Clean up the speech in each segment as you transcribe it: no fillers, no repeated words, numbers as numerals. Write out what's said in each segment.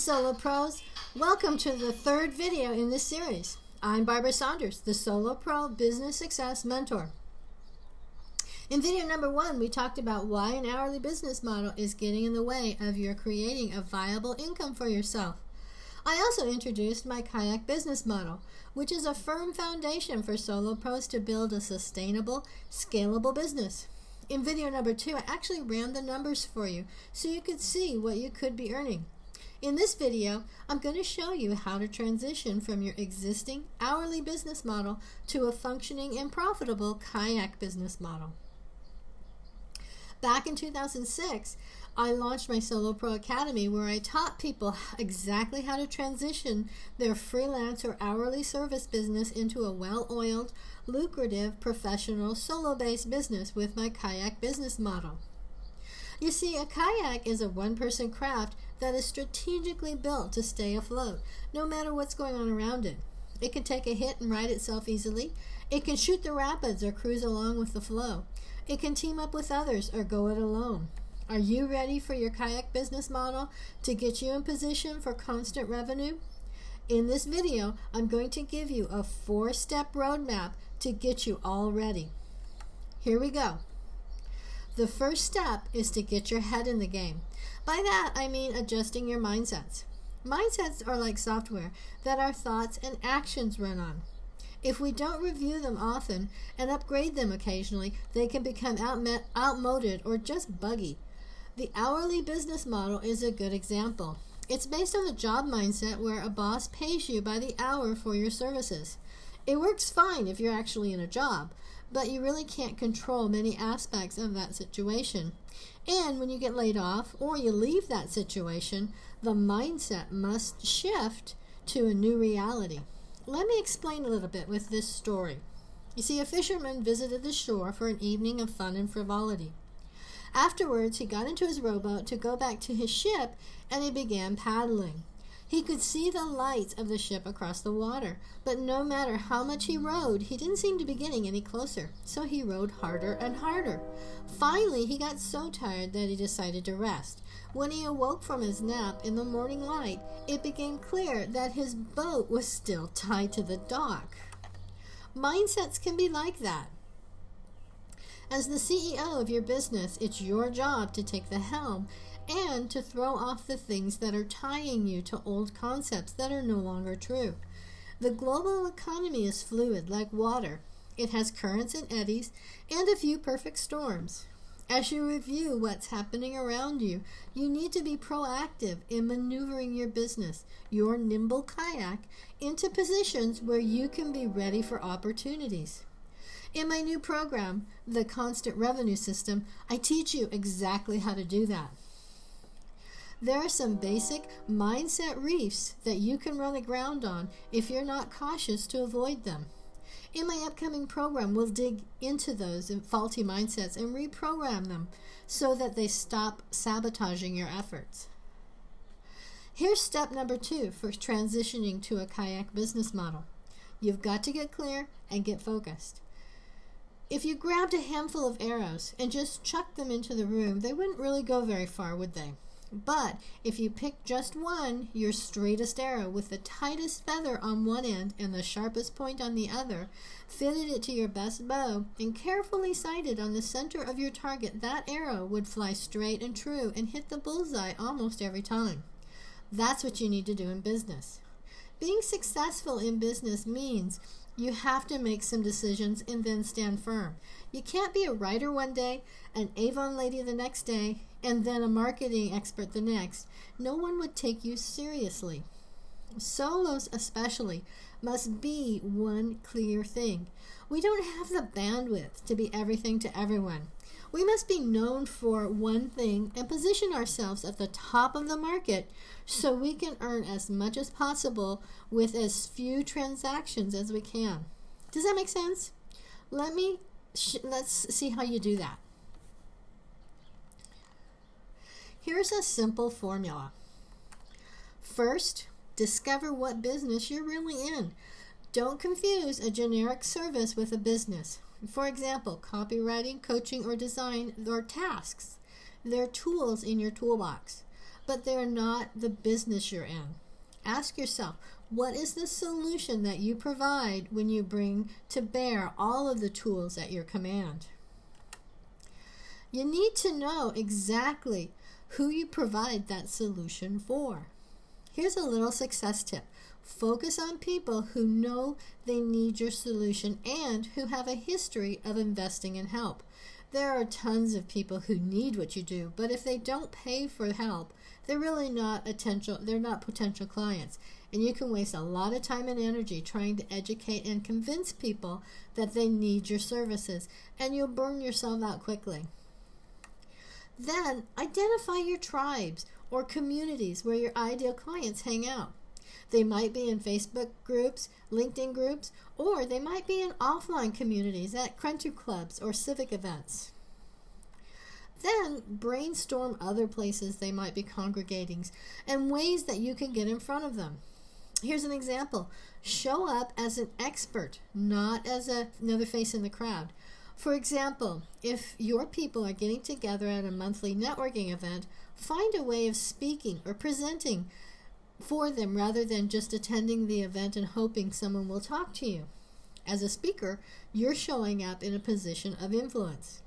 Solo Pros, welcome to the third video in this series. I'm Barbara Saunders, the Solo Pro Business Success Mentor. In video number 1, we talked about why an hourly business model is getting in the way of your creating a viable income for yourself. I also introduced my Kayak Business Model, which is a firm foundation for Solo Pros to build a sustainable, scalable business. In video number 2, I actually ran the numbers for you so you could see what you could be earning. In this video, I'm going to show you how to transition from your existing hourly business model to a functioning and profitable kayak business model. Back in 2006, I launched my Solo Pro Academy, where I taught people exactly how to transition their freelance or hourly service business into a well-oiled, lucrative, professional, solo-based business with my kayak business model. You see, a kayak is a one-person craft that is strategically built to stay afloat, no matter what's going on around it. It can take a hit and right itself easily. It can shoot the rapids or cruise along with the flow. It can team up with others or go it alone. Are you ready for your kayak business model to get you in position for constant revenue? In this video, I'm going to give you a 4-step roadmap to get you all ready. Here we go. The first step is to get your head in the game. By that, I mean adjusting your mindsets. Mindsets are like software that our thoughts and actions run on. If we don't review them often and upgrade them occasionally, they can become outmoded or just buggy. The hourly business model is a good example. It's based on the job mindset where a boss pays you by the hour for your services. It works fine if you're actually in a job, but you really can't control many aspects of that situation. And when you get laid off or you leave that situation, the mindset must shift to a new reality. Let me explain a little bit with this story. You see, a fisherman visited the shore for an evening of fun and frivolity. Afterwards, he got into his rowboat to go back to his ship, and he began paddling. He could see the lights of the ship across the water, but no matter how much he rowed, he didn't seem to be getting any closer, so he rowed harder and harder. Finally, he got so tired that he decided to rest. When he awoke from his nap in the morning light, it became clear that his boat was still tied to the dock. Mindsets can be like that. As the CEO of your business, it's your job to take the helm and to throw off the things that are tying you to old concepts that are no longer true. The global economy is fluid like water. It has currents and eddies and a few perfect storms. As you review what's happening around you, you need to be proactive in maneuvering your business, your nimble kayak, into positions where you can be ready for opportunities. In my new program, the Constant Revenue System, I teach you exactly how to do that. There are some basic mindset reefs that you can run aground on if you're not cautious to avoid them. In my upcoming program, we'll dig into those faulty mindsets and reprogram them so that they stop sabotaging your efforts. Here's step number 2 for transitioning to a kayak business model. You've got to get clear and get focused. If you grabbed a handful of arrows and just chucked them into the room, they wouldn't really go very far, would they? But if you picked just one, your straightest arrow with the tightest feather on one end and the sharpest point on the other, fitted it to your best bow, and carefully sighted on the center of your target, that arrow would fly straight and true and hit the bullseye almost every time. That's what you need to do in business. Being successful in business means you have to make some decisions and then stand firm. You can't be a writer one day, an Avon lady the next day, and then a marketing expert the next. No one would take you seriously. Solos especially must be one clear thing. We don't have the bandwidth to be everything to everyone. We must be known for one thing and position ourselves at the top of the market so we can earn as much as possible with as few transactions as we can. Does that make sense? Let's see how you do that. Here's a simple formula. First, discover what business you're really in. Don't confuse a generic service with a business. For example, copywriting, coaching, or design are tasks. They're tools in your toolbox. but they're not the business you're in. Ask yourself, what is the solution that you provide when you bring to bear all of the tools at your command? You need to know exactly who you provide that solution for. Here's a little success tip. Focus on people who know they need your solution and who have a history of investing in help. There are tons of people who need what you do, but if they don't pay for help, they're really not potential clients. And you can waste a lot of time and energy trying to educate and convince people that they need your services, and you'll burn yourself out quickly. Then identify your tribes or communities where your ideal clients hang out. They might be in Facebook groups, LinkedIn groups, or they might be in offline communities at country clubs or civic events. Then brainstorm other places they might be congregating and ways that you can get in front of them. Here's an example. Show up as an expert, not as another face in the crowd. For example, if your people are getting together at a monthly networking event, find a way of speaking or presenting for them rather than just attending the event and hoping someone will talk to you. As a speaker, you're showing up in a position of influence.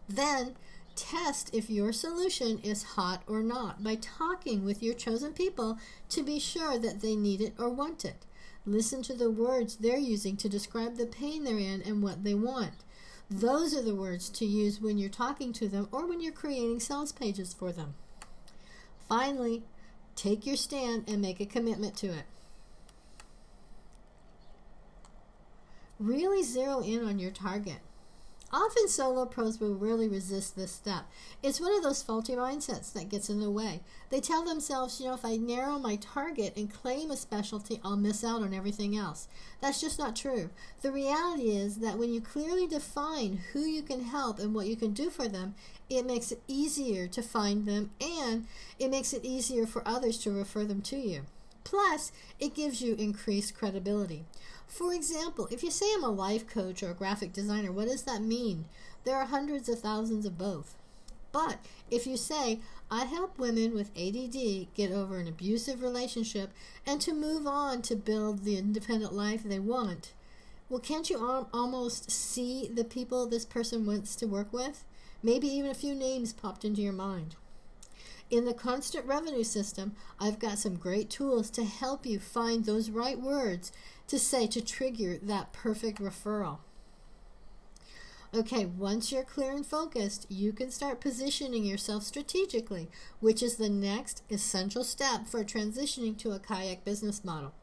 Then, test if your solution is hot or not by talking with your chosen people to be sure that they need it or want it. Listen to the words they're using to describe the pain they're in and what they want. Those are the words to use when you're talking to them or when you're creating sales pages for them. Finally, take your stand and make a commitment to it. Really zero in on your target. Often solo pros will really resist this step. It's one of those faulty mindsets that gets in the way. They tell themselves, if I narrow my target and claim a specialty, I'll miss out on everything else. That's just not true. The reality is that when you clearly define who you can help and what you can do for them, it makes it easier to find them and it makes it easier for others to refer them to you. Plus, it gives you increased credibility. For example, if you say I'm a life coach or a graphic designer, what does that mean? There are hundreds of thousands of both. But if you say, I help women with ADD get over an abusive relationship and to move on to build the independent life they want, well, can't you almost see the people this person wants to work with? Maybe even a few names popped into your mind. In the constant revenue system, I've got some great tools to help you find those right words to say to trigger that perfect referral. Okay, once you're clear and focused, you can start positioning yourself strategically, which is the next essential step for transitioning to a kayak business model.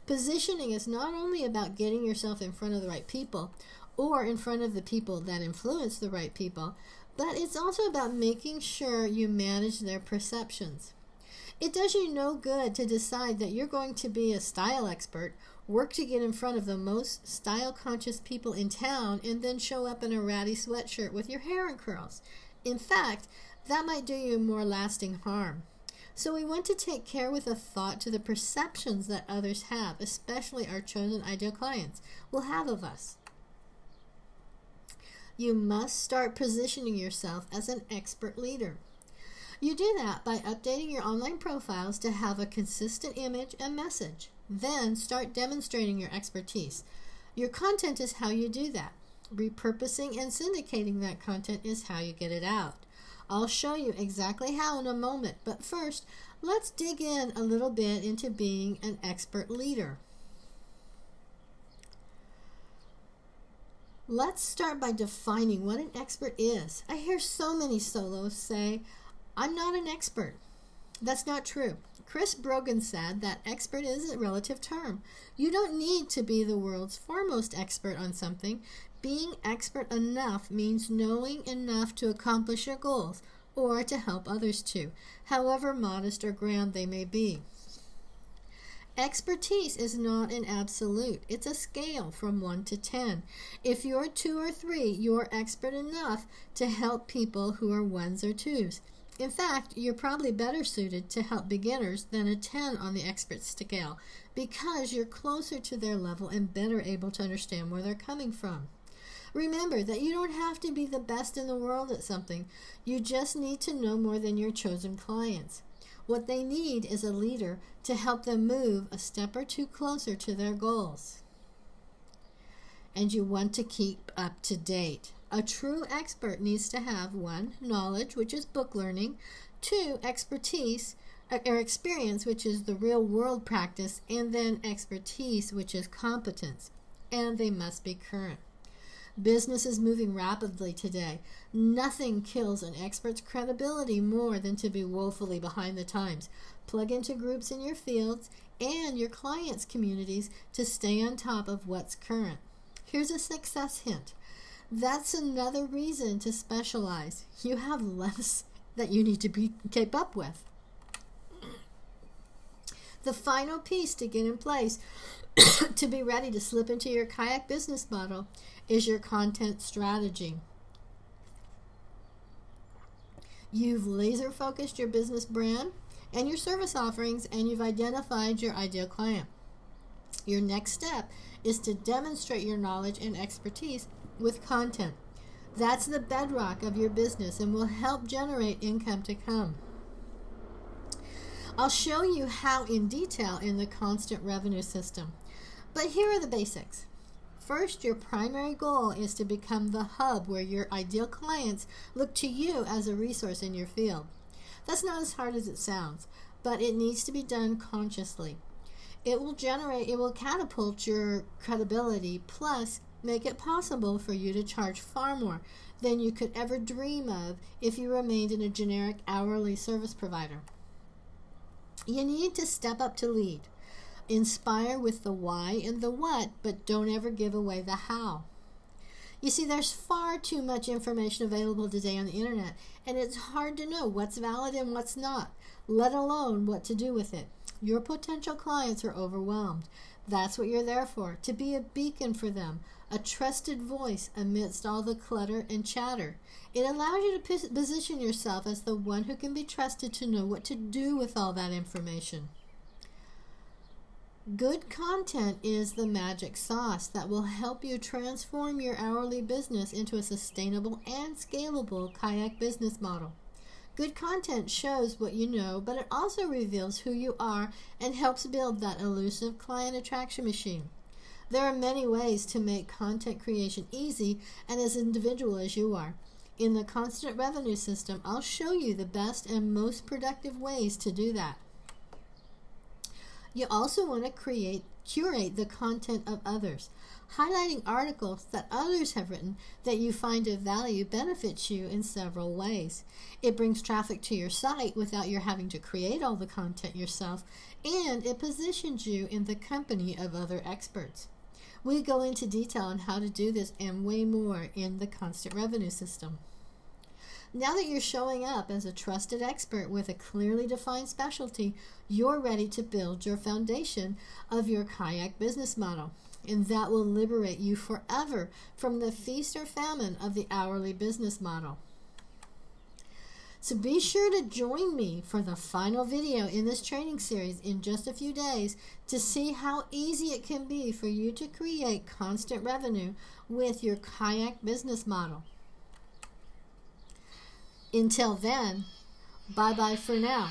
Positioning is not only about getting yourself in front of the right people or in front of the people that influence the right people, but it's also about making sure you manage their perceptions. It does you no good to decide that you're going to be a style expert, work to get in front of the most style-conscious people in town, and then show up in a ratty sweatshirt with your hair in curls. In fact, that might do you more lasting harm. So we want to take care with a thought to the perceptions that others have, especially our chosen ideal clients, will have of us. You must start positioning yourself as an expert leader. You do that by updating your online profiles to have a consistent image and message. Then start demonstrating your expertise. Your content is how you do that. Repurposing and syndicating that content is how you get it out. I'll show you exactly how in a moment, but first, let's dig in a little bit into being an expert leader. Let's start by defining what an expert is. I hear so many solos say, I'm not an expert. That's not true. Chris Brogan said that expert is a relative term. You don't need to be the world's foremost expert on something. Being expert enough means knowing enough to accomplish your goals or to help others too, however modest or grand they may be. Expertise is not an absolute. It's a scale from 1 to 10. If you're 2 or 3, you're expert enough to help people who are 1s or 2s. In fact, you're probably better suited to help beginners than a 10 on the expert scale because you're closer to their level and better able to understand where they're coming from. Remember that you don't have to be the best in the world at something. You just need to know more than your chosen clients. What they need is a leader to help them move a step or two closer to their goals. And you want to keep up to date. A true expert needs to have 1, knowledge, which is book learning, 2, expertise, or experience, which is the real world practice, and then expertise, which is competence. And they must be current. Business is moving rapidly today. Nothing kills an expert's credibility more than to be woefully behind the times. Plug into groups in your fields and your clients' communities to stay on top of what's current. Here's a success hint. That's another reason to specialize. You have less that you need to keep up with. The final piece to get in place to be ready to slip into your kayak business model is your content strategy. You've laser focused your business brand and your service offerings, and you've identified your ideal client. Your next step is to demonstrate your knowledge and expertise with content. That's the bedrock of your business and will help generate income to come. I'll show you how in detail in the constant revenue system. But here are the basics. First, your primary goal is to become the hub where your ideal clients look to you as a resource in your field. That's not as hard as it sounds, but it needs to be done consciously. It will catapult your credibility, plus make it possible for you to charge far more than you could ever dream of if you remained in a generic hourly service provider. You need to step up to lead. Inspire with the why and the what, but don't ever give away the how. You see, there's far too much information available today on the internet, and it's hard to know what's valid and what's not, let alone what to do with it. Your potential clients are overwhelmed. That's what you're there for, to be a beacon for them, a trusted voice amidst all the clutter and chatter. It allows you to position yourself as the one who can be trusted to know what to do with all that information. Good content is the magic sauce that will help you transform your hourly business into a sustainable and scalable kayak business model. Good content shows what you know, but it also reveals who you are and helps build that elusive client attraction machine. There are many ways to make content creation easy and as individual as you are. In the constant revenue system, I'll show you the best and most productive ways to do that. You also want to curate the content of others. Highlighting articles that others have written that you find of value benefits you in several ways. It brings traffic to your site without your having to create all the content yourself, and it positions you in the company of other experts. We go into detail on how to do this and way more in the constant revenue system. Now that you're showing up as a trusted expert with a clearly defined specialty, you're ready to build your foundation of your kayak business model. And that will liberate you forever from the feast or famine of the hourly business model. So be sure to join me for the final video in this training series in just a few days to see how easy it can be for you to create constant revenue with your kayak business model. Until then, bye-bye for now.